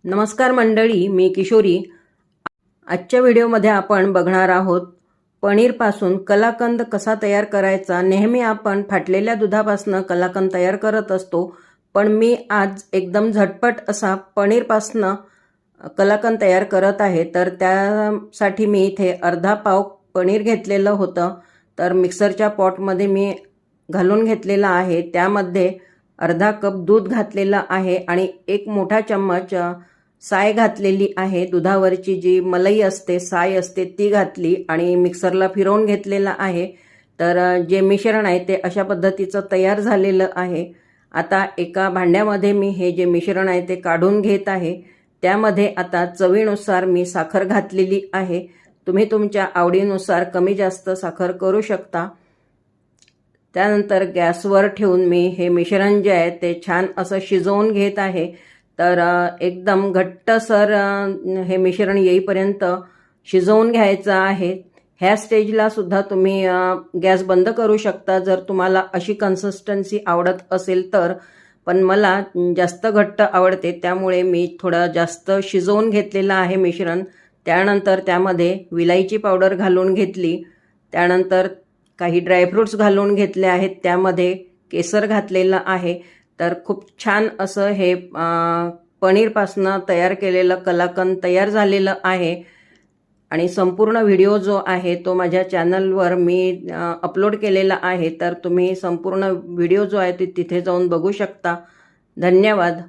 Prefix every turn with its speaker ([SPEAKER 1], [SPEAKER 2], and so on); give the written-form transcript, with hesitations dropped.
[SPEAKER 1] नमस्कार मंडळी, मी किशोरी। आजच्या व्हिडिओमध्ये आपण बघणार आहोत पनीरपासून कलाकंद कसा तयार करायचा। नेहमी आपण फाटलेल्या दुधापासून कलाकंद तयार करत असतो, पण मी आज एकदम झटपट असा पनीरपासून कलाकंद तयार करत आहे। तर त्यासाठी मी इथे अर्धा पाव पनीर घेतलेलं होतं, तर मिक्सरच्या पॉटमध्ये मी घालून घेतलेलं आहे। त्यामध्ये अर्धा कप दूध घातलेलं आहे आणि एक मोठा चम्मच साय घातलेली आहे। दुधावरची जी मलाई असते, साय असते, ती घातली आणि मिक्सरला फिरवून घेतलेलं आहे। तर जे मिश्रण आहे ते अशा पद्धतीचं तयार झालेलं आहे। आता एका भांड्यामध्ये मी हे जे मिश्रण आहे ते काढून घेत आहे। त्यामध्ये आता चवीनुसार मी साखर घातलेली आहे। तुम्ही तुमच्या आवडीनुसार कमी जास्त साखर करू शकता। त्यानंतर गॅसवर ठेवून मी हे मिश्रण जे आहे ते छान असं शिजवून घेत आहे। तर एकदम घट्टसर हे मिश्रण येईपर्यंत शिजवून घ्यायचं आहे। ह्या स्टेजला सुद्धा तुम्ही गॅस बंद करू शकता जर तुम्हाला अशी कन्सिस्टन्सी आवडत असेल तर, पण मला जास्त घट्ट आवडते त्यामुळे मी थोडं जास्त शिजवून घेतलेलं आहे मिश्रण। त्यानंतर त्यामध्ये विलायची पावडर घालून घेतली, त्यानंतर काही ड्रायफ्रूट्स घालून घेतले आहेत, त्यामध्ये केसर घातलेलं आहे। तर खूप छान असं हे पनीरपासून तयार केलेलं कलाकंद तयार झालेलं आहे। आणि संपूर्ण व्हिडिओ जो आहे तो माझ्या चॅनलवर मी अपलोड केलेला आहे, तर तुम्ही संपूर्ण व्हिडिओ जो आहे ते तिथे जाऊन बघू शकता। धन्यवाद।